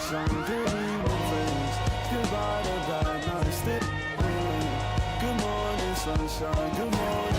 sunshine, good evening friends. Goodbye to bad nights, still good morning sunshine, good morning.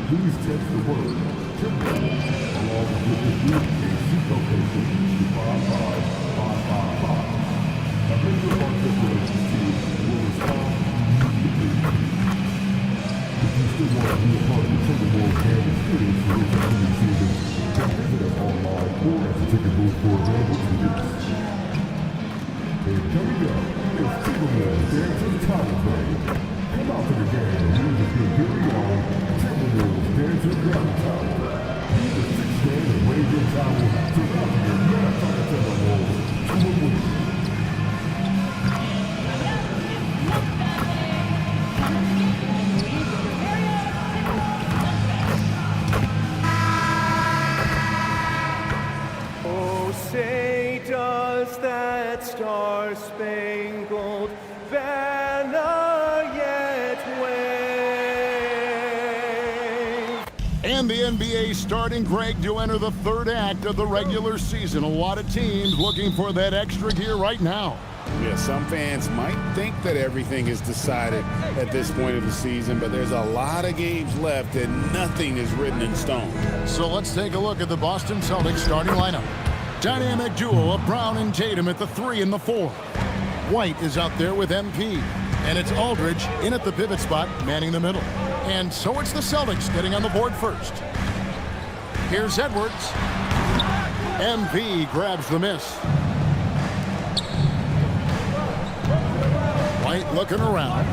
Please text the word Timberwolves along with the group and seat location to 55555. A member of our Timberwolves team will respond immediately. If you still want to be a part of the Timberwolves and experience for this upcoming season, then visit us online or at the ticket booth for available tickets. And coming up, it's Timberwolves Dance to the Title Play. Come out to the game and use the very own Timberwolves Dance to the Ground Tower. Use the 6-man and wave your towel to welcome your Minnesota Timberwolves to a win. Oh, say does that star-spangled banner yet wave? And the NBA starting, Greg, to enter the third act of the regular season. A lot of teams looking for that extra gear right now. Yeah, some fans might think that everything is decided at this point of the season, but there's a lot of games left and nothing is written in stone. So let's take a look at the Boston Celtics starting lineup. Dynamic duo of Brown and Tatum at the 3 and the 4. White is out there with MP. And it's Aldridge in at the pivot spot, manning the middle. And so it's the Celtics getting on the board first. Here's Edwards. MP grabs the miss. White looking around.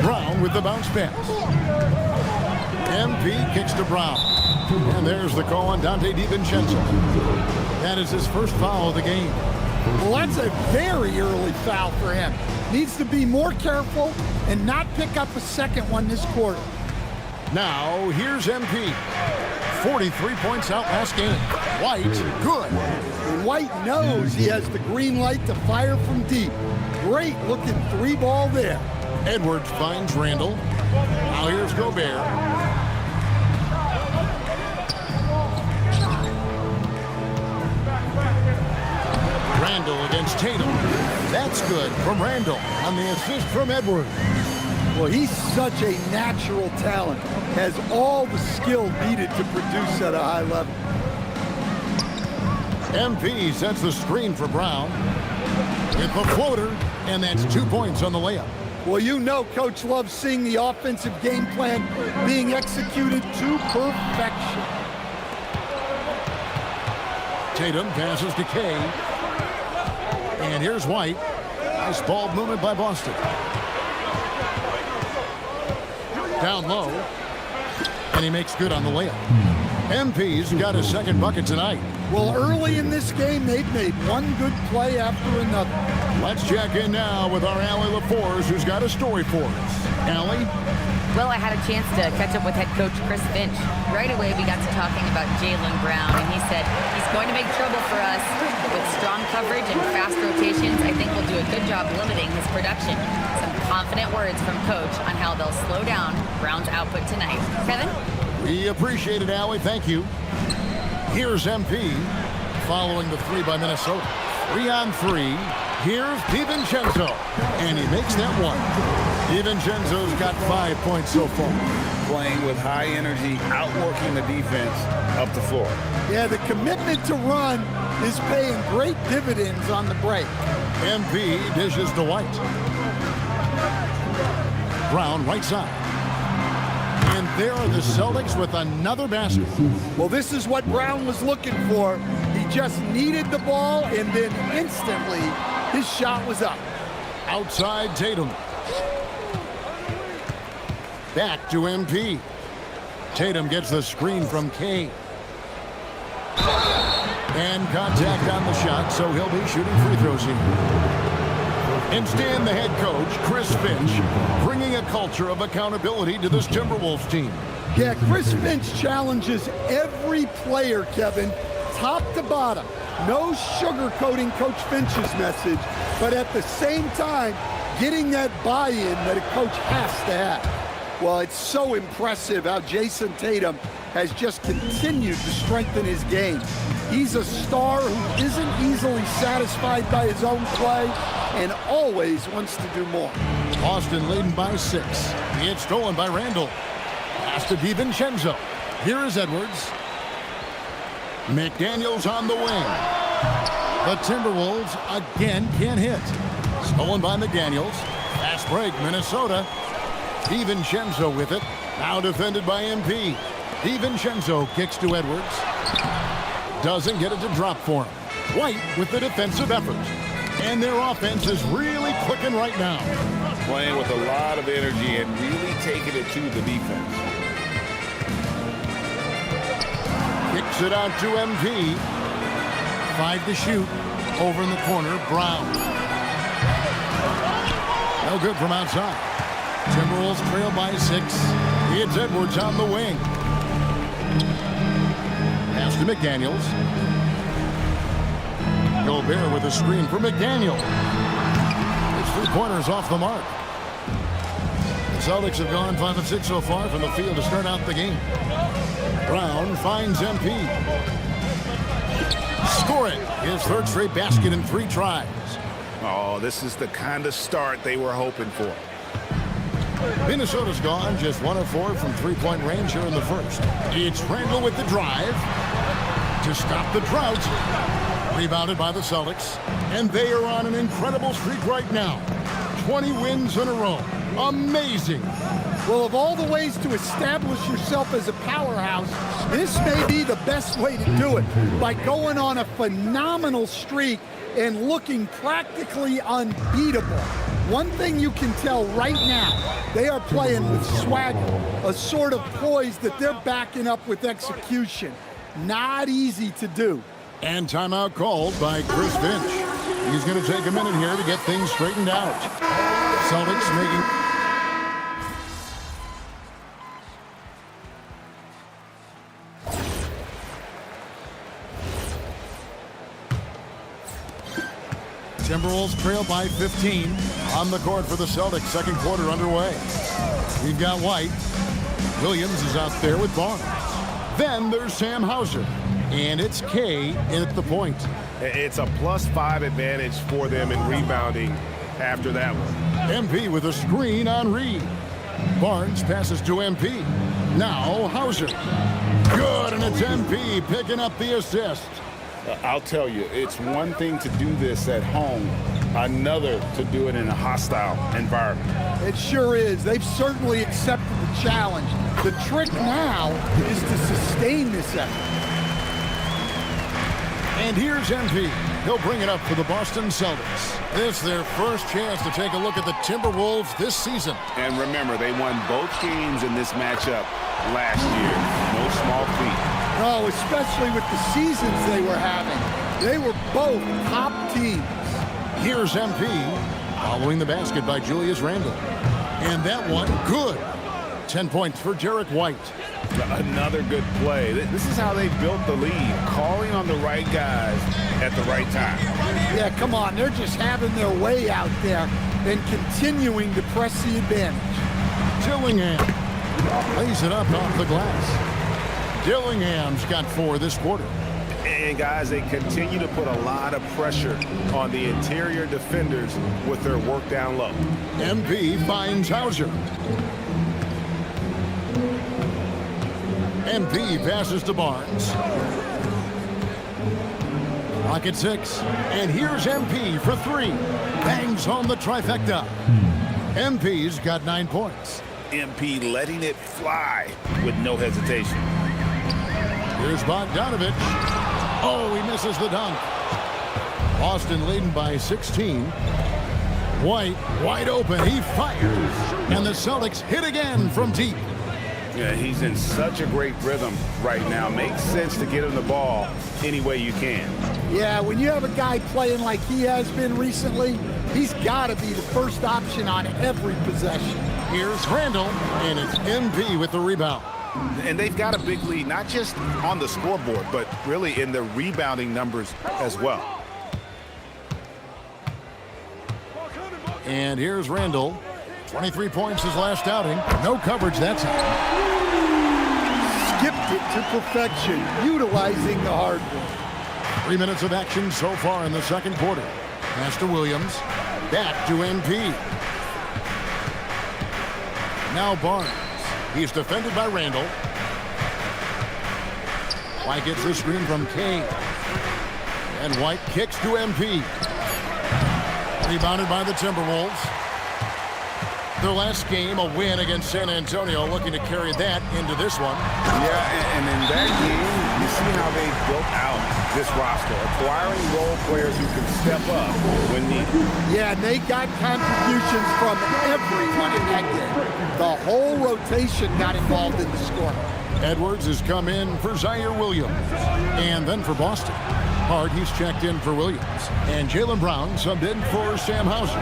Brown with the bounce pass. MP kicks to Brown. And there's the call on Dante DiVincenzo. That is his first foul of the game. Well, that's a very early foul for him. Needs to be more careful and not pick up a second one this quarter. Now, here's MP. 43 points out last game. White, good. And White knows he has the green light to fire from deep. Great looking 3-ball there. Edwards finds Randall. Now here's Gobert. Randall against Tatum. That's good from Randall on the assist from Edwards. Well, he's such a natural talent. Has all the skill needed to produce at a high level. MP sets the screen for Brown. With the floater, and that's 2 points on the layup. Well, you know Coach loves seeing the offensive game plan being executed to perfection. Tatum passes to Kay. And here's White. Nice ball movement by Boston. Down low. And he makes good on the layup. MP's got his second bucket tonight. Well, early in this game, they've made one good play after another. Let's check in now with our Allie LaForce, who's got a story for us. Allie? Well, I had a chance to catch up with head coach Chris Finch. Right away, we got to talking about Jaylen Brown, and he said he's going to make trouble for us. With strong coverage and fast rotations, I think we'll do a good job limiting his production. Some confident words from coach on how they'll slow down Brown's output tonight. Kevin? We appreciate it, Allie. Thank you. Here's MP following the three by Minnesota. 3-on-3. Here's DiVincenzo. And he makes that one. DiVincenzo's got 5 points so far. Playing with high energy, outworking the defense up the floor. Yeah, the commitment to run is paying great dividends on the break. MP dishes to White. Brown right side. And there are the Celtics with another basket. Well, this is what Brown was looking for. He just needed the ball, and then instantly his shot was up. Outside Tatum. Back to MP. Tatum gets the screen from Kay. And contact on the shot, so he'll be shooting free throws here. Instead, the head coach, Chris Finch, bringing a culture of accountability to this Timberwolves team. Yeah, Chris Finch challenges every player, Kevin, top to bottom. No sugarcoating Coach Finch's message, but at the same time, getting that buy-in that a coach has to have. Well, it's so impressive how Jason Tatum has just continued to strengthen his game. He's a star who isn't easily satisfied by his own play and always wants to do more. Boston leading by 6. It's stolen by Randall. Pass to DiVincenzo. Here is Edwards. McDaniels on the wing. The Timberwolves again can't hit. Stolen by McDaniels. Fast break, Minnesota. DiVincenzo with it. Now defended by MP. DiVincenzo kicks to Edwards. Doesn't get it to drop for him. White with the defensive effort. And their offense is really clicking right now. Playing with a lot of energy and really taking it to the defense. Kicks it out to MP. 5 to shoot. Over in the corner, Brown. No good from outside. Timberwolves trail by 6. It's Edwards on the wing. Pass to McDaniels. Gobert with a screen for McDaniel. His 3-pointers off the mark. The Celtics have gone 5 of 6 so far from the field to start out the game. Brown finds MP. Scoring his third straight basket in 3 tries. Oh, this is the kind of start they were hoping for. Minnesota's gone just 1 of 4 from 3-point range here in the first. It's Randall with the drive to stop the drought. Rebounded by the Celtics, and they are on an incredible streak right now. 20 wins in a row. Amazing. Well, of all the ways to establish yourself as a powerhouse, this may be the best way to do it, by going on a phenomenal streak and looking practically unbeatable. One thing you can tell right now, they are playing with swagger, a sort of poise that they're backing up with execution. Not easy to do. And timeout called by Chris Finch. He's going to take a minute here to get things straightened out. Celtics making... Timberwolves trail by 15 on the court for the Celtics. Second quarter underway. We've got White. Williams is out there with Barnes. Then there's Sam Hauser. And it's K in at the point. It's a +5 advantage for them in rebounding after that one. MP with a screen on Reed. Barnes passes to MP. Now Hauser. Good, and it's MP picking up the assist. I'll tell you, it's one thing to do this at home, another to do it in a hostile environment. It sure is. They've certainly accepted the challenge. The trick now is to sustain this effort. And here's MP. He'll bring it up for the Boston Celtics. This is their first chance to take a look at the Timberwolves this season. And remember, they won both games in this matchup last year. No small feat. No, especially with the seasons they were having. They were both top teams. Here's MP following the basket by Julius Randle. And that one, good. 10 points for Jarek White. Another good play. This is how they built the lead, calling on the right guys at the right time. Yeah, come on. They're just having their way out there and continuing to press the advantage. Dillingham lays it up off the glass. Dillingham's got 4 this quarter. And guys, they continue to put a lot of pressure on the interior defenders with their work down low. MP finds Hauser. MP passes to Barnes. Clock at 6. And here's MP for 3. Bangs home the trifecta. MP's got 9 points. MP letting it fly with no hesitation. Here's Bogdanovich. Oh, he misses the dunk. Boston leading by 16. White wide open. He fires. And the Celtics hit again from deep. Yeah, he's in such a great rhythm right now. Makes sense to get him the ball any way you can. Yeah, when you have a guy playing like he has been recently, he's got to be the first option on every possession. Here's Randle, and it's MP with the rebound. And they've got a big lead, not just on the scoreboard, but really in the rebounding numbers as well. And here's Randle. 23 points his last outing. No coverage that time. Skipped it to perfection, utilizing the hard work. 3 minutes of action so far in the second quarter. Pass to Williams. Back to MP. Now Barnes. He's defended by Randle. White gets the screen from Kane. And White kicks to MP. Rebounded by the Timberwolves. Their last game, a win against San Antonio, looking to carry that into this one. Yeah, and in that game, you see how they built out this roster, acquiring role players who can step up when needed. Yeah, and they got contributions from everyone in that game. The whole rotation got involved in the scoring. Edwards has come in for Zaire Williams. And then for Boston. Hart, he's checked in for Williams. And Jaylen Brown subbed in for Sam Hauser.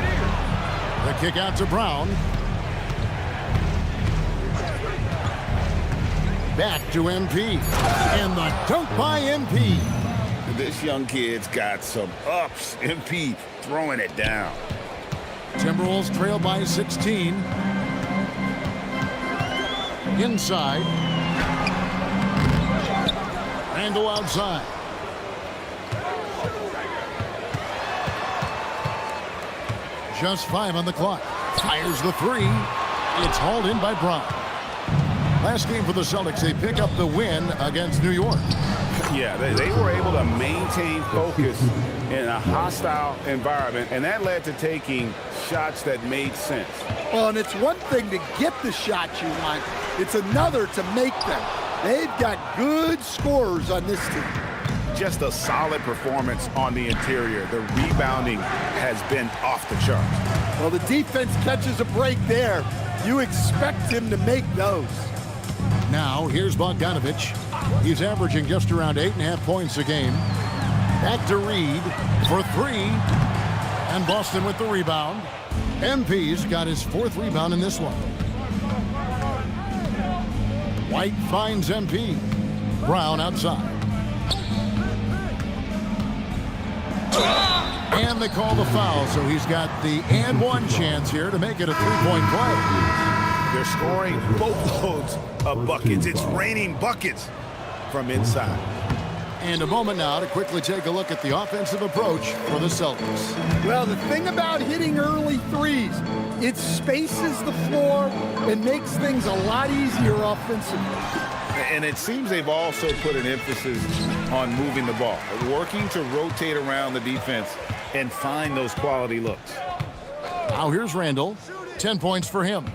The kick out to Brown. Back to MP. And the dunk by MP. This young kid's got some ups. MP throwing it down. Timberwolves trail by 16. Inside. Randle outside. Just 5 on the clock. Fires the 3. It's hauled in by Brown. Last game for the Celtics, they pick up the win against New York. Yeah, they were able to maintain focus in a hostile environment, and that led to taking shots that made sense. Well, and it's one thing to get the shots you want. It's another to make them. They've got good scorers on this team. Just a solid performance on the interior. The rebounding has been off the charts. Well, the defense catches a break there. You expect him to make those. Now, here's Bogdanovich. He's averaging just around 8.5 points a game. Back to Reed for 3. And Boston with the rebound. MP's got his 4th rebound in this one. White finds MP. Brown outside. And they call the foul, so he's got the and one chance here to make it a three-point play. They're scoring boatloads of buckets. It's raining buckets from inside. And a moment now to quickly take a look at the offensive approach for the Celtics. Well, the thing about hitting early threes, it spaces the floor and makes things a lot easier offensively. And it seems they've also put an emphasis on moving the ball, working to rotate around the defense and find those quality looks. Now here's Randall. 10 points for him.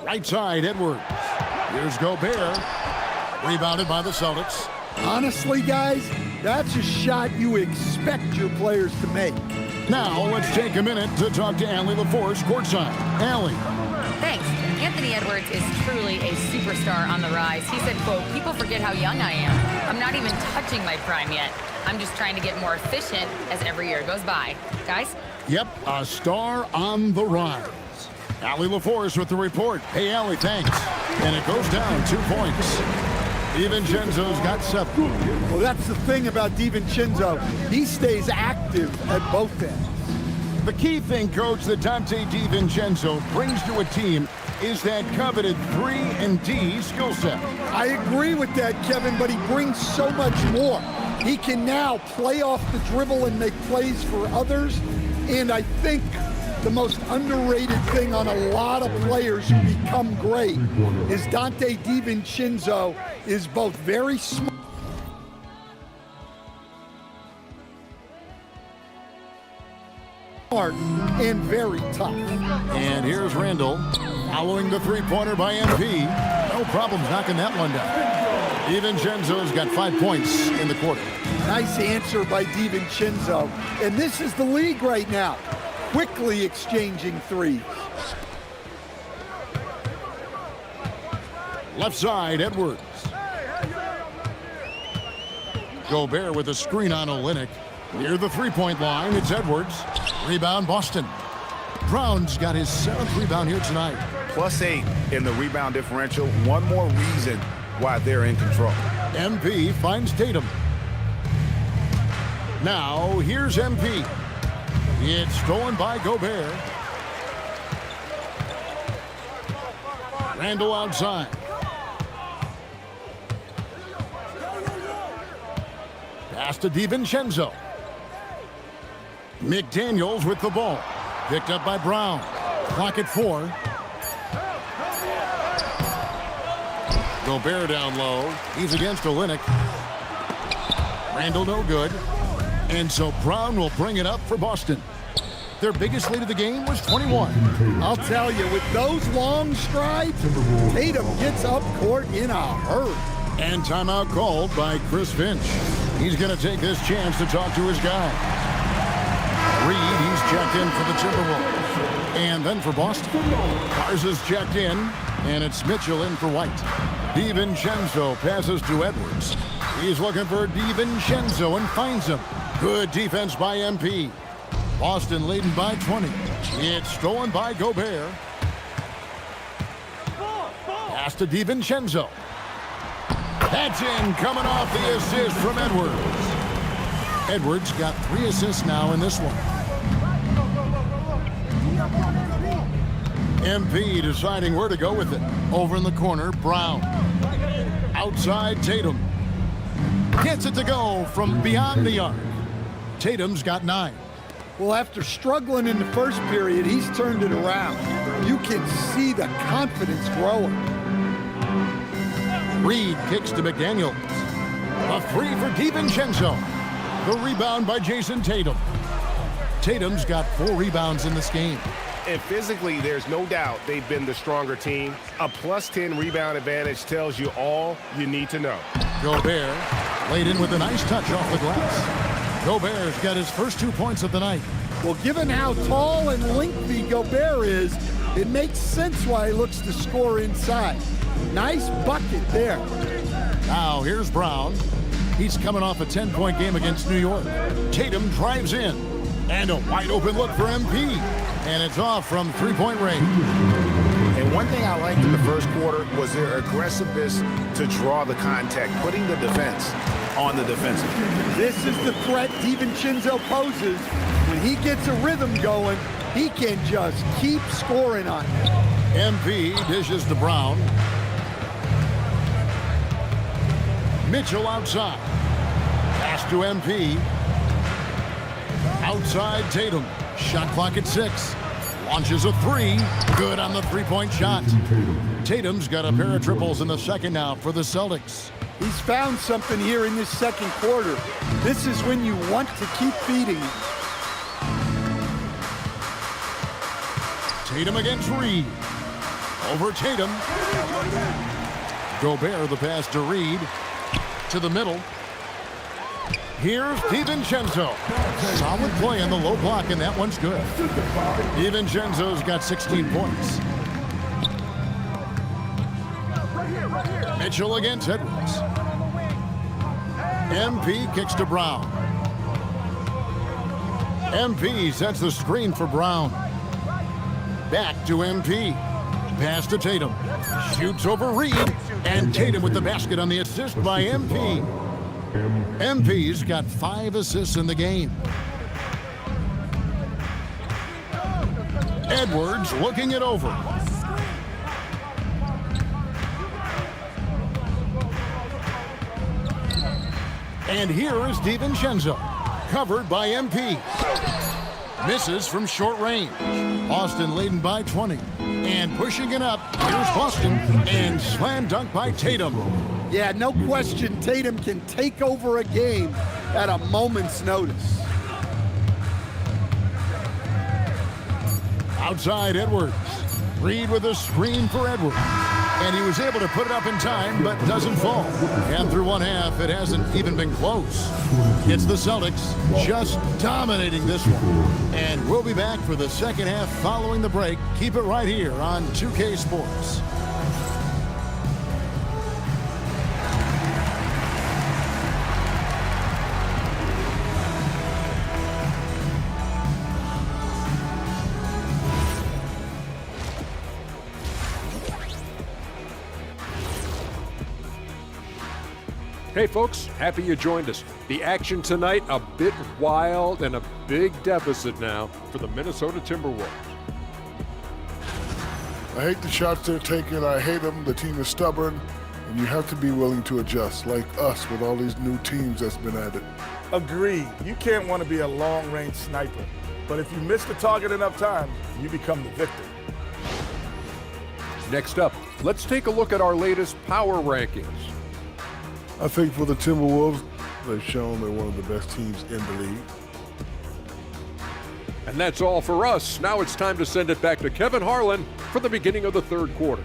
Right side, Edwards. Here's Gobert. Rebounded by the Celtics. Honestly, guys, that's a shot you expect your players to make. Now let's take a minute to talk to Allie LaForce courtside. Allie. Thanks. Anthony Edwards is truly a superstar on the rise. He said, quote, "People forget how young I am. I'm not even touching my prime yet. I'm just trying to get more efficient as every year goes by." Guys? Yep, a star on the rise. Allie LaForce with the report. Hey, Allie, thanks. And it goes down 2 points. DiVincenzo's got 7. Well, that's the thing about DiVincenzo. He stays active at both ends. The key thing, Coach, that Dante DiVincenzo brings to a team is that coveted 3-and-D skill set. I agree with that, Kevin, but he brings so much more. He can now play off the dribble and make plays for others. And I think the most underrated thing on a lot of players who become great is Dante DiVincenzo is both very smart and very tough. And here's Randall following the three-pointer by MP. No problems knocking that one down. DiVincenzo's got 5 points in the quarter. Nice answer by DiVincenzo. And this is the league right now. Quickly exchanging threes. Left side, Edwards. Gobert with a screen on Olynyk. Near the three-point line, it's Edwards. Rebound, Boston. Brown's got his 7th rebound here tonight. +8 in the rebound differential. One more reason why they're in control. MP finds Tatum. Now, here's MP. It's stolen by Gobert. Randall outside. Pass to DiVincenzo. McDaniels with the ball. Picked up by Brown. Clock at 4. Gobert down low. He's against Olynyk. Randall no good. And so Brown will bring it up for Boston. Their biggest lead of the game was 21. I'll tell you, with those long strides, Tatum gets up court in a hurry. And timeout called by Chris Finch. He's going to take this chance to talk to his guy. Reed, he's checked in for the Timberwolves. And then for Boston, Garza's checked in, and it's Mitchell in for White. DiVincenzo passes to Edwards. He's looking for DiVincenzo and finds him. Good defense by MP. Boston leading by 20. It's stolen by Gobert. Pass to DiVincenzo. That's in, coming off the assist from Edwards. Edwards got 3 assists now in this one. MP deciding where to go with it. Over in the corner, Brown. Outside, Tatum. Gets it to go from beyond the arc. Tatum's got 9. Well, after struggling in the first period, he's turned it around. You can see the confidence growing. Reed kicks to McDaniels. A 3 for DiVincenzo. The rebound by Jason Tatum. Tatum's got 4 rebounds in this game. And physically, there's no doubt they've been the stronger team. A +10 rebound advantage tells you all you need to know. Gobert laid in with a nice touch off the glass. Gobert's got his first 2 points of the night. Well, given how tall and lengthy Gobert is, it makes sense why he looks to score inside. Nice bucket there. Now here's Brown. He's coming off a 10-point game against New York. Tatum drives in. And a wide open look for MP. And it's off from 3-point range. And one thing I liked in the first quarter was their aggressiveness to draw the contact, putting the defense on the defensive end. This is the threat DiVincenzo poses. When he gets a rhythm going, he can just keep scoring on it. MP dishes to Brown. Mitchell outside. Pass to MP. Outside Tatum. Shot clock at 6. Launches a 3. Good on the three-point shot. Tatum's got a pair of triples in the second now for the Celtics. He's found something here in this second quarter. This is when you want to keep feeding him. Tatum against Reed. Over Tatum. Gobert the pass to Reed. To the middle. Here's DiVincenzo. Solid play in the low block, and that one's good. DiVincenzo's got 16 points. Mitchell against Edwards. MP kicks to Brown. MP sets the screen for Brown. Back to MP. Pass to Tatum. Shoots over Reed. And Tatum with the basket on the assist by MP. MP's got 5 assists in the game. Edwards looking it over. And here is DiVincenzo. Covered by MP. Misses from short range. Boston leading by 20. And pushing it up. Here's Boston. And slam dunk by Tatum. Yeah, no question, Tatum can take over a game at a moment's notice. Outside Edwards. Reed with a screen for Edwards. And he was able to put it up in time, but doesn't fall. And through one half, it hasn't even been close. It's the Celtics just dominating this one. And we'll be back for the second half following the break. Keep it right here on 2K Sports. Hey folks, happy you joined us. The action tonight, a bit wild and a big deficit now for the Minnesota Timberwolves. I hate the shots they're taking. I hate them. The team is stubborn, and you have to be willing to adjust, like us with all these new teams that's been added. Agreed. You can't want to be a long-range sniper, but if you miss the target enough times, you become the victor. Next up, let's take a look at our latest power rankings. I think for the Timberwolves, they've shown they're one of the best teams in the league. And that's all for us. Now it's time to send it back to Kevin Harlan for the beginning of the third quarter.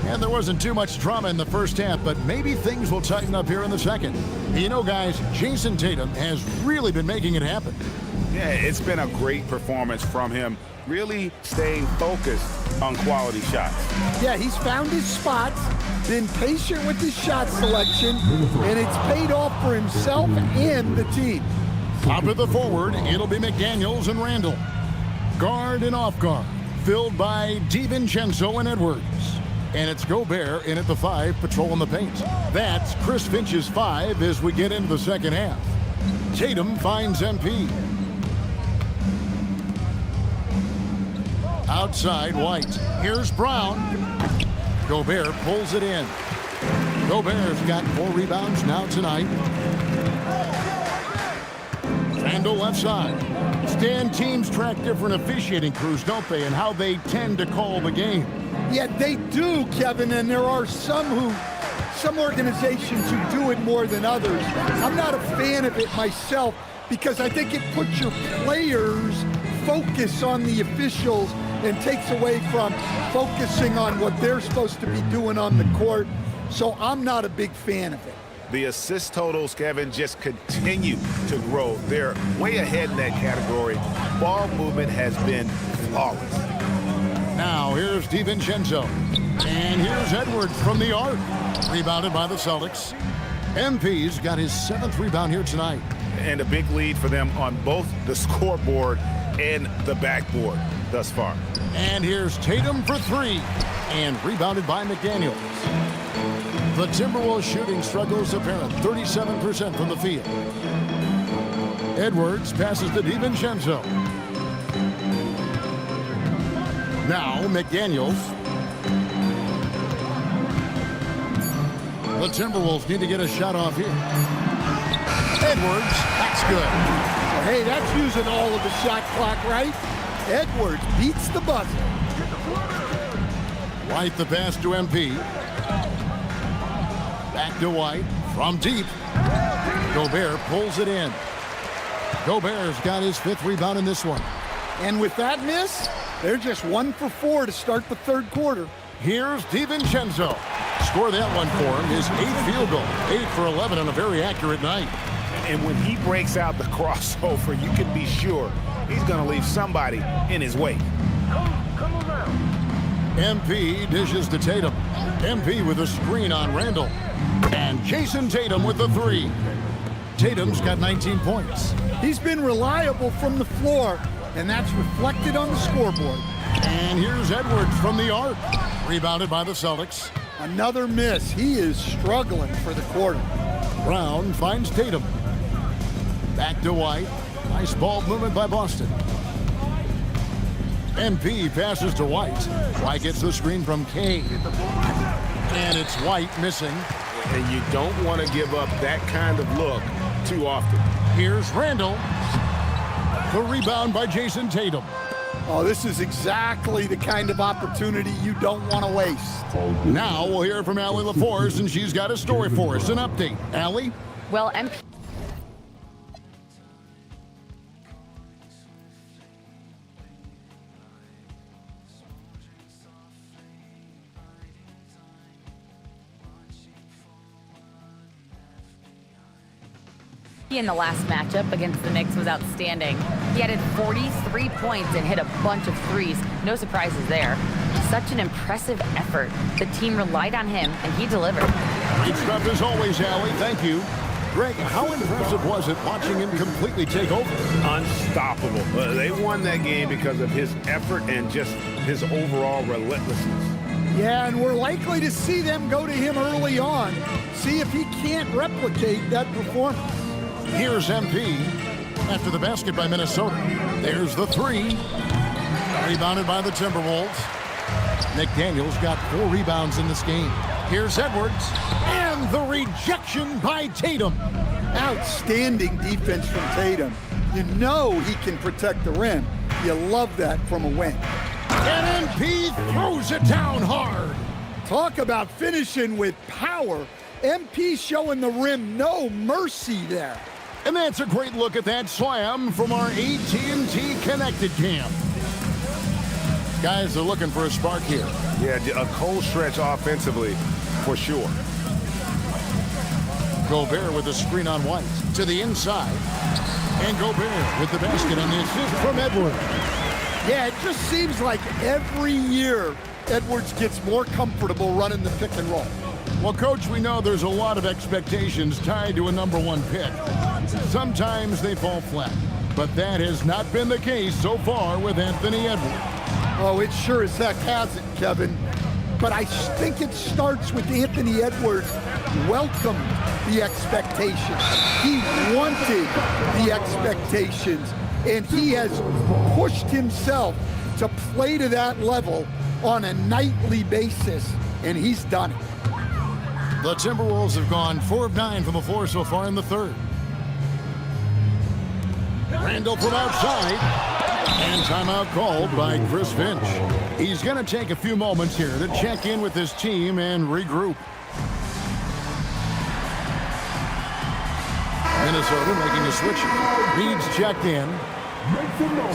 And there wasn't too much drama in the first half, but maybe things will tighten up here in the second. You know, guys, Jason Tatum has really been making it happen. Yeah, it's been a great performance from him, really staying focused on quality shots. Yeah, he's found his spots, been patient with his shot selection, and it's paid off for himself and the team. Top of the forward, it'll be McDaniels and Randall. Guard and off guard, filled by DiVincenzo and Edwards. And it's Gobert in at the 5, patrolling the paint. That's Chris Finch's 5 as we get into the second half. Tatum finds MP. Outside White. Here's Brown. Gobert pulls it in. Gobert's got 4 rebounds now tonight. Randall left side. Stan, teams track different officiating crews, don't they, and how they tend to call the game. Yeah, they do, Kevin, and there are some organizations who do it more than others. I'm not a fan of it myself because I think it puts your players' focus on the officials and takes away from focusing on what they're supposed to be doing on the court. So I'm not a big fan of it. The assist totals, Kevin, just continue to grow. They're way ahead in that category. Ball movement has been flawless. Now here's DiVincenzo. And here's Edwards from the arc. Rebounded by the Celtics. MP's got his 7th rebound here tonight. And a big lead for them on both the scoreboard and the backboard thus far. And here's Tatum for three. And rebounded by McDaniels. The Timberwolves shooting struggles apparent. 37% from the field. Edwards passes to DiVincenzo. Now McDaniels. The Timberwolves need to get a shot off here. Edwards, that's good. Hey, that's using all of the shot clock, right? Edwards beats the buzzer. White the pass to MP. Back to White from deep. Gobert pulls it in. Gobert's got his 5th rebound in this one. And with that miss, they're just 1 for 4 to start the 3rd quarter. Here's DiVincenzo. Score that one for him. His 8th field goal. 8 for 11 on a very accurate night. And when he breaks out the crossover, you can be sure he's going to leave somebody in his way. MP dishes to Tatum. MP with a screen on Randall. And Jason Tatum with the 3. Tatum's got 19 points. He's been reliable from the floor, and that's reflected on the scoreboard. And here's Edwards from the arc. Rebounded by the Celtics. Another miss. He is struggling for the quarter. Brown finds Tatum. Back to White. Nice ball movement by Boston. MP passes to White. White gets the screen from K. And it's White missing. And you don't want to give up that kind of look too often. Here's Randall. The rebound by Jason Tatum. Oh, this is exactly the kind of opportunity you don't want to waste. Now we'll hear from Allie LaForce, and she's got a story for us. An update. Allie? Well, MP in the last matchup against the Knicks was outstanding. He added 43 points and hit a bunch of threes. No surprises there. Such an impressive effort. The team relied on him, and he delivered. Great stuff as always, Allie. Thank you. Greg, how impressive was it watching him completely take over? Unstoppable. They won that game because of his effort and just his overall relentlessness. Yeah, and we're likely to see them go to him early on. See if he can't replicate that performance. Here's MP after the basket by Minnesota. There's the 3. Rebounded by the Timberwolves. McDaniels got 4 rebounds in this game. Here's Edwards. And the rejection by Tatum. Outstanding defense from Tatum. You know he can protect the rim. You love that from a wing. And MP throws it down hard. Talk about finishing with power. MP showing the rim no mercy there. And that's a great look at that slam from our AT&T Connected Cam. Guys are looking for a spark here. Yeah, a cold stretch offensively, for sure. Gobert with a screen on White to the inside. And Gobert with the basket on the assist from Edwards. Yeah, it just seems like every year Edwards gets more comfortable running the pick and roll. Well, Coach, we know there's a lot of expectations tied to a #1 pick. Sometimes they fall flat, but that has not been the case so far with Anthony Edwards. Oh, it sure as heck hasn't, Kevin. But I think it starts with Anthony Edwards welcomed the expectations. He wanted the expectations, and he has pushed himself to play to that level on a nightly basis, and he's done it. The Timberwolves have gone 4 of 9 from the floor so far in the 3rd. Randall from outside. And timeout called by Chris Finch. He's going to take a few moments here to check in with his team and regroup. Minnesota making a switch. Reed's checked in.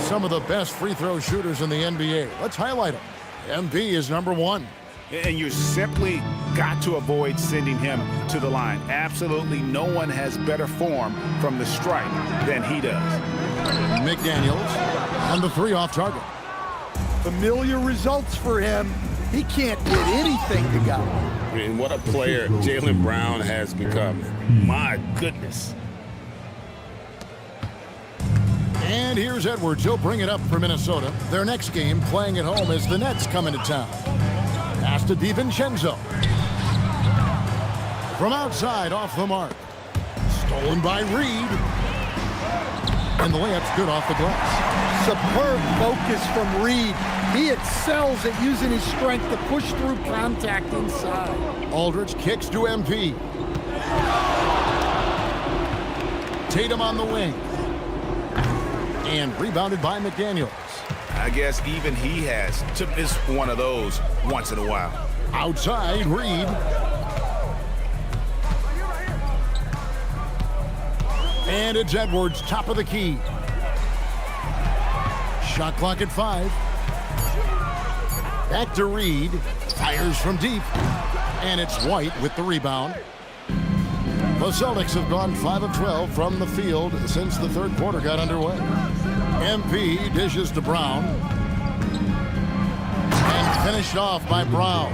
Some of the best free throw shooters in the NBA. Let's highlight them. MP is #1. And you simply got to avoid sending him to the line. Absolutely no one has better form from the stripe than he does. McDaniels on the 3 off target. Familiar results for him. He can't get anything to go. I mean, what a player Jaylen Brown has become. My goodness. And here's Edwards. He'll bring it up for Minnesota. Their next game, playing at home, as the Nets come into town. Pass to DiVincenzo. From outside, off the mark. Stolen by Reed. And the layup's good off the glass. Superb focus from Reed. He excels at using his strength to push through contact inside. Aldridge kicks to MP. Tatum on the wing. And rebounded by McDaniels. I guess even he has to miss one of those once in a while. Outside, Reed. And it's Edwards, top of the key. Shot clock at 5. Back to Reed. Fires from deep. And it's White with the rebound. The Celtics have gone 5 of 12 from the field since the third quarter got underway. MP dishes to Brown. And finished off by Brown.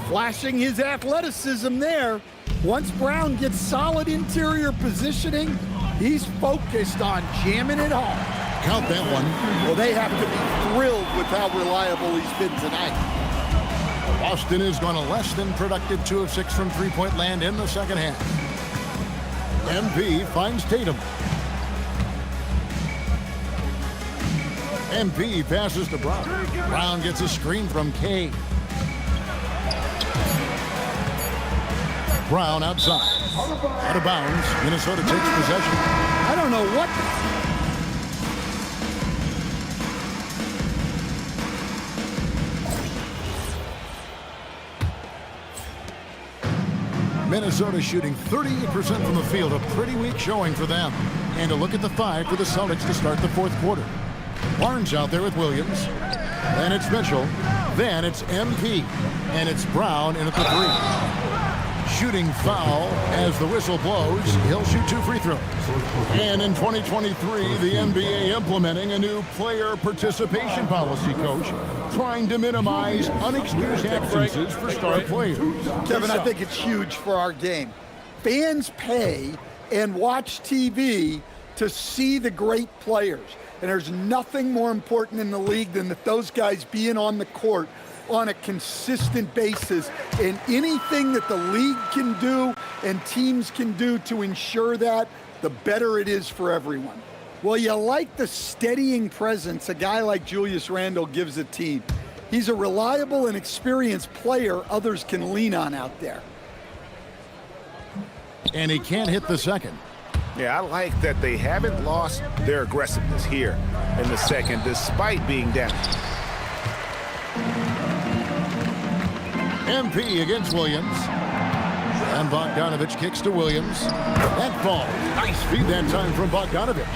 Flashing his athleticism there. Once Brown gets solid interior positioning, he's focused on jamming it home. Count that one. Well, they have to be thrilled with how reliable he's been tonight. Boston has gone a less than productive 2 of 6 from three-point land in the second half. MP finds Tatum. MP passes to Brown. Brown gets a screen from Kay. Brown outside. Out of bounds. Minnesota takes possession. I don't know what. Minnesota shooting 38% from the field, a pretty weak showing for them. And a look at the 5 for the Celtics to start the fourth quarter. Barnes out there with Williams. Then it's Mitchell. Then it's MP. And it's Brown in at the 3. Shooting foul as the whistle blows. He'll shoot 2 free throws. And in 2023, the NBA implementing a new player participation policy, Coach, trying to minimize unexcused absences for star players. Kevin, I think it's huge for our game. Fans pay and watch TV to see the great players. And there's nothing more important in the league than that those guys being on the court on a consistent basis. And anything that the league can do and teams can do to ensure that, the better it is for everyone. Well, you like the steadying presence a guy like Julius Randle gives a team. He's a reliable and experienced player others can lean on out there. And he can't hit the second. Yeah, I like that they haven't lost their aggressiveness here in the second, despite being down. MP against Williams. And Bogdanovich kicks to Williams. That ball. Nice feed that time from Bogdanovich.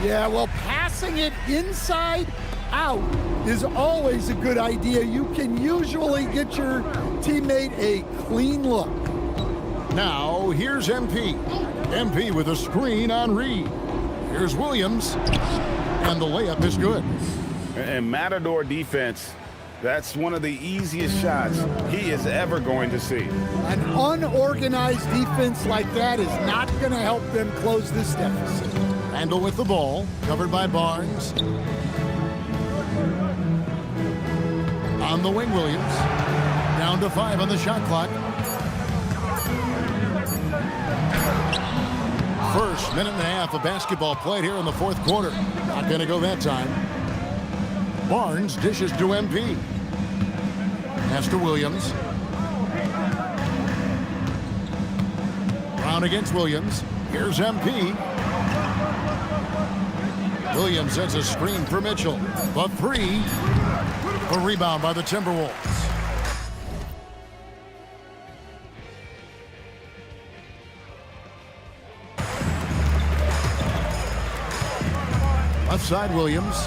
Yeah, well, passing it inside out is always a good idea. You can usually get your teammate a clean look. Now, here's MP. MP with a screen on Reed. Here's Williams. And the layup is good. And Matador defense, that's one of the easiest shots he is ever going to see. An unorganized defense like that is not going to help them close this deficit. Randle with the ball, covered by Barnes. On the wing, Williams. Down to 5 on the shot clock. First minute and a half of basketball played here in the fourth quarter. Not going to go that time. Barnes dishes to MP. Pass to Williams. Brown against Williams. Here's MP. Williams sends a screen for Mitchell. The 3. A rebound by the Timberwolves. Left side, Williams.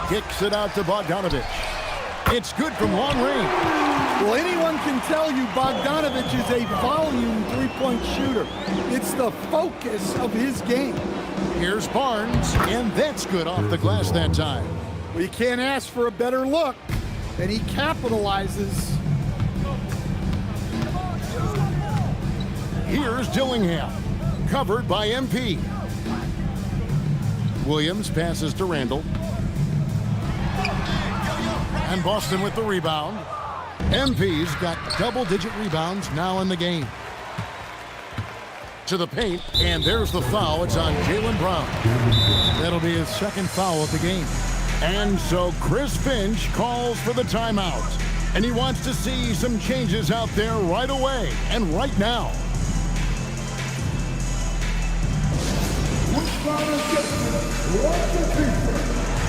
Kicks it out to Bogdanovich. It's good from long range. Well, anyone can tell you Bogdanovich is a volume three-point shooter. It's the focus of his game. Here's Barnes, and that's good off the glass that time. Well, you can't ask for a better look, and he capitalizes. Here's Dillingham, covered by MP. Williams passes to Randall. And Boston with the rebound. MP's got double-digit rebounds now in the game. To the paint, and there's the foul. It's on Jaylen Brown. That'll be his second foul of the game. And so Chris Finch calls for the timeout. And he wants to see some changes out there right away and right now.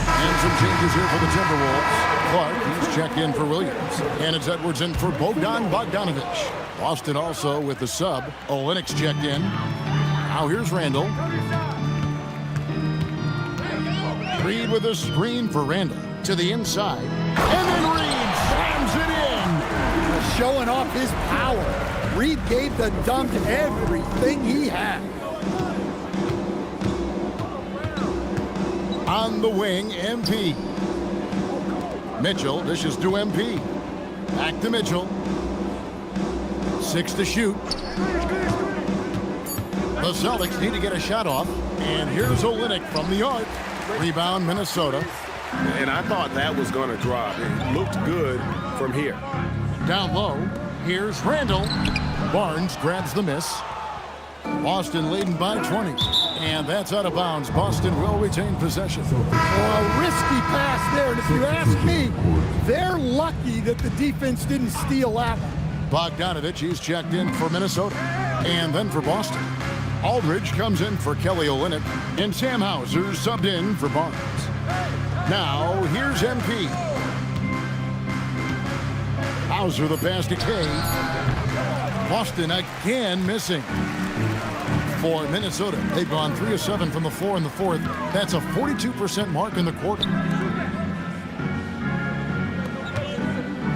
And some changes here for the Timberwolves. Clark, he's checked in for Williams. And it's Edwards in for Bogdan Bogdanovic. Boston also with the sub. Olynyk's checked in. Now here's Randall. Reed with a screen for Randall. To the inside. And then Reed slams it in. Showing off his power. Reed gave the dunk everything he had. On the wing, MP. Mitchell dishes to MP. Back to Mitchell. 6 to shoot. The Celtics need to get a shot off. And here's Olynyk from the arc. Rebound, Minnesota. And I thought that was going to drop. It looked good from here. Down low, here's Randall. Barnes grabs the miss. Boston leading by 20. And that's out of bounds. Boston will retain possession. A risky pass there. And if you ask me, they're lucky that the defense didn't steal that one. Bogdanovic, he's checked in for Minnesota. And then for Boston. Aldridge comes in for Kelly Olynyk. And Sam Hauser subbed in for Barnes. Now, here's MP. Hauser the pass to Kay. Boston again missing. For Minnesota, they've gone 3 of 7 from the floor in the fourth. That's a 42% mark in the quarter.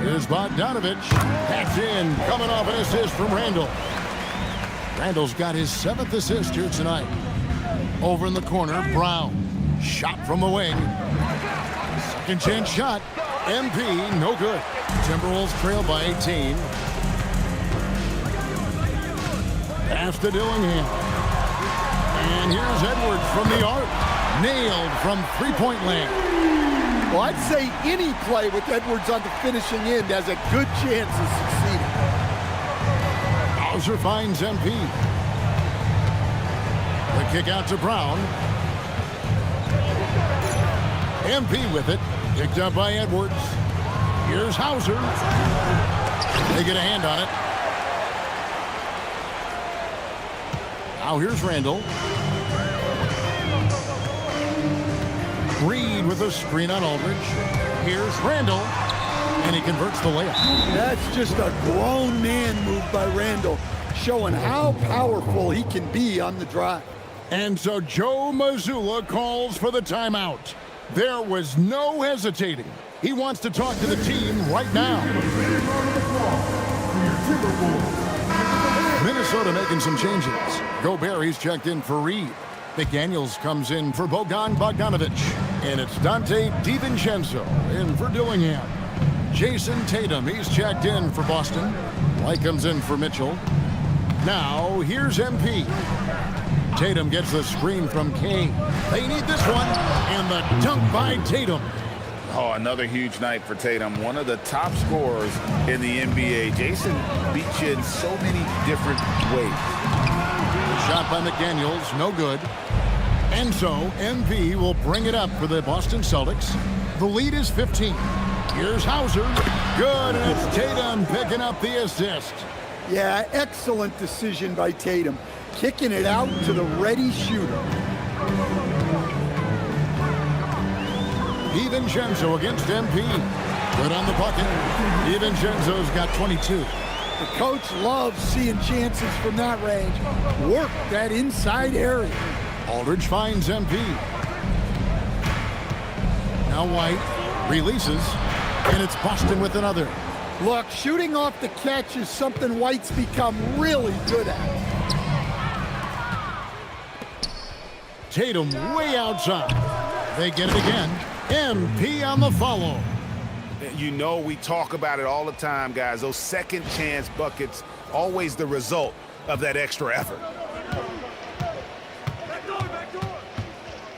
Here's Bogdanovic. That's in. Coming off an assist from Randall. Randall's got his 7th assist here tonight. Over in the corner, Brown. Shot from the wing. Second chance shot. MP, no good. Timberwolves trail by 18. Pass to Dillingham. And here's Edwards from the arc. Nailed from three-point land. Well, I'd say any play with Edwards on the finishing end has a good chance of succeeding. Hauser finds MP. The kick out to Brown. MP with it. Picked up by Edwards. Here's Hauser. They get a hand on it. Now here's Randall. Reed with a screen on Aldridge. Here's Randall. And he converts the layup. That's just a grown man move by Randall, showing how powerful he can be on the drive. And so Joe Mazzulla calls for the timeout. There was no hesitating. He wants to talk to the team right now. Minnesota making some changes. Gobert, he's checked in for Reed. McDaniels comes in for Bogdan Bogdanovic. And it's Dante DiVincenzo in for Dillingham. Jason Tatum, he's checked in for Boston. White comes in for Mitchell. Now, here's MP. Tatum gets the screen from Kane. They need this one. And the dunk by Tatum. Oh, another huge night for Tatum. One of the top scorers in the NBA. Jason beats you in so many different ways. Shot by McDaniels, no good. And so, MP will bring it up for the Boston Celtics. The lead is 15. Here's Hauser. Good, and it's Tatum picking up the assist. Yeah, excellent decision by Tatum. Kicking it out to the ready shooter. DiVincenzo against MP. Good on the bucket. DiVincenzo's got 22. The coach loves seeing chances from that range. Work that inside area. Aldridge finds MP. Now White releases, and it's Boston with another. Look, shooting off the catch is something White's become really good at. Tatum way outside. They get it again. MP on the follow. You know, we talk about it all the time, guys. Those second chance buckets, always the result of that extra effort.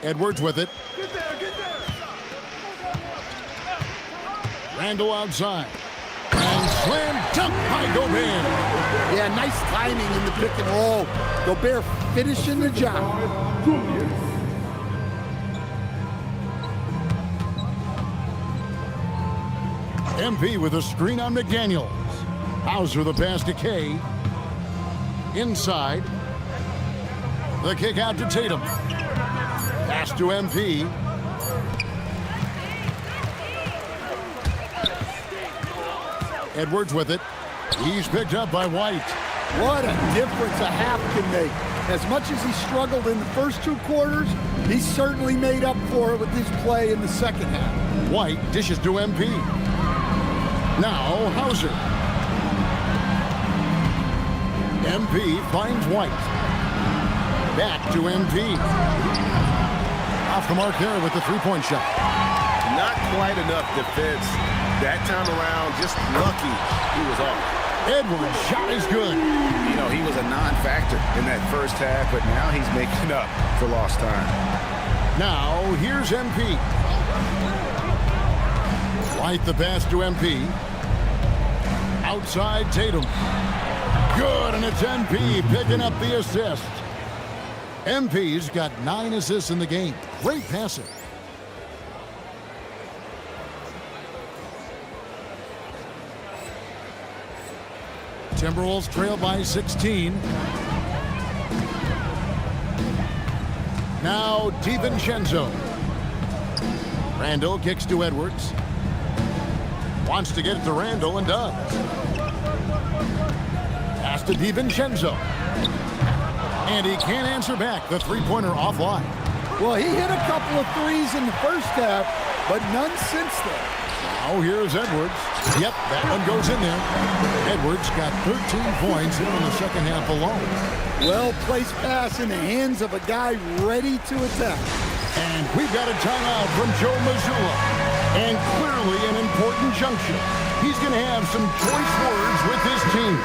Edwards with it. Randall outside. And slam dunk by Gobert. Yeah, nice timing in the pick and roll. Gobert finishing the job. MP with a screen on McDaniels. Hauser the pass to K. Inside. The kick out to Tatum. Pass to MP. Edwards with it. He's picked up by White. What a difference a half can make. As much as he struggled in the first 2 quarters, he certainly made up for it with his play in the second half. White dishes to MP. Now Hauser. MP finds White. Back to MP. Off the mark there with the three-point shot. Not quite enough defense that time around. Just lucky he was off. Edwards' shot is good. You know, he was a non-factor in that first half, but now he's making up for lost time. Now here's MP. White the pass to MP. Outside Tatum. Good, and it's MP picking up the assist. MP's got 9 assists in the game. Great passing. Timberwolves trail by 16. Now DiVincenzo. Randall kicks to Edwards. Wants to get it to Randall and does. Pass to DiVincenzo. And he can't answer back. The three-pointer offline. Well, he hit a couple of threes in the first half, but none since then. Now here's Edwards. Yep, that one goes in there. Edwards got 13 points here in the second half alone. Well-placed pass in the hands of a guy ready to attack. And we've got a timeout from Joe Mazzulla. And clearly an important junction. He's going to have some choice words with his team.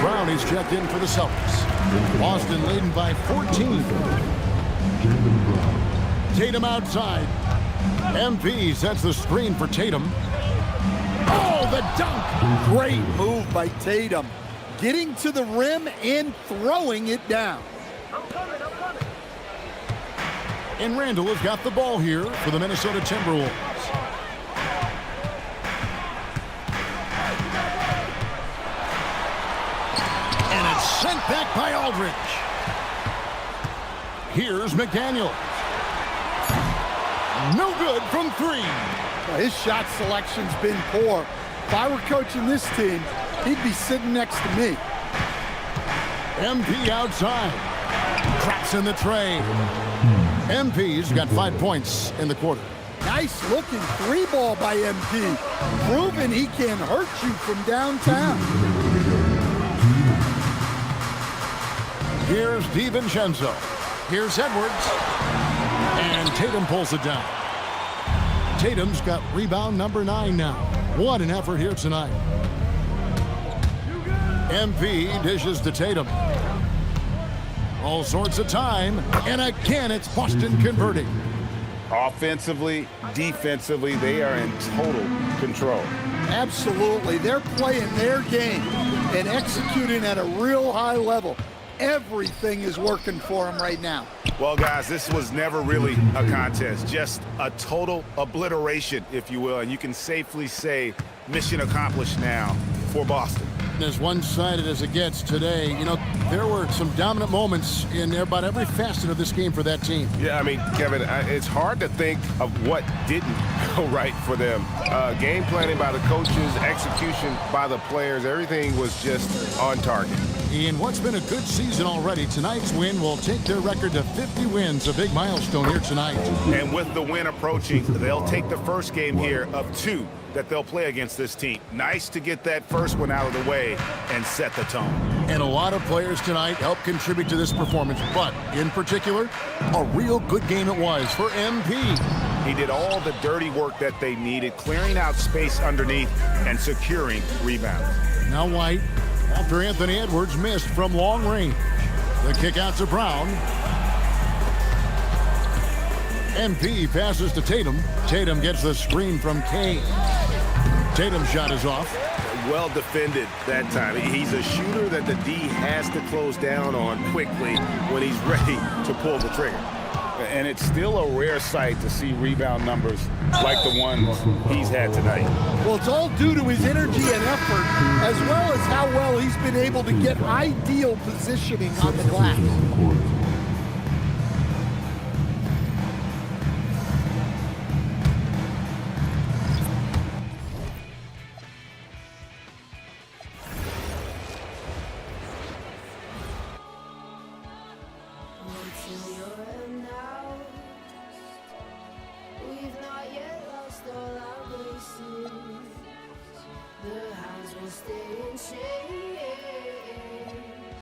Brown is checked in for the Celtics. Boston leading by 14. Tatum outside. MP sets the screen for Tatum. Oh, the dunk! Great move by Tatum. Getting to the rim and throwing it down. And Randall has got the ball here for the Minnesota Timberwolves. And it's sent back by Aldridge. Here's McDaniels. No good from 3. Well, his shot selection's been poor. If I were coaching this team, he'd be sitting next to me. MP outside. Traps in the tray. MP's got 5 points in the quarter. Nice looking 3-ball by MP. Proving he can hurt you from downtown. Here's DiVincenzo. Here's Edwards. And Tatum pulls it down. Tatum's got rebound number 9 now. What an effort here tonight. MP dishes to Tatum. All sorts of time. And again, it's Boston converting. Offensively, defensively, they are in total control. Absolutely. They're playing their game and executing at a real high level. Everything is working for them right now. Well, guys, this was never really a contest, just a total obliteration, if you will, and you can safely say mission accomplished now for Boston. As one-sided as it gets today, you know, there were some dominant moments in about every facet of this game for that team. Yeah, I mean, Kevin, it's hard to think of what didn't go right for them. Game planning by the coaches, execution by the players, everything was just on target. In what's been a good season already, tonight's win will take their record to 50 wins, a big milestone here tonight. And with the win approaching, they'll take the first game here of 2 that they'll play against this team. Nice to get that first one out of the way and set the tone. And a lot of players tonight helped contribute to this performance, but in particular, a real good game it was for MP. He did all the dirty work that they needed, clearing out space underneath and securing rebounds. Now White, after Anthony Edwards missed from long range. The kick out to Brown. MP passes to Tatum. Tatum gets the screen from Kane. Tatum's shot is off. Well defended that time. He's a shooter that the D has to close down on quickly when he's ready to pull the trigger. And it's still a rare sight to see rebound numbers like the ones he's had tonight. Well, it's all due to his energy and effort, as well as how well he's been able to get ideal positioning on the glass. We've not yet lost all our graces. The hands will stay in chains.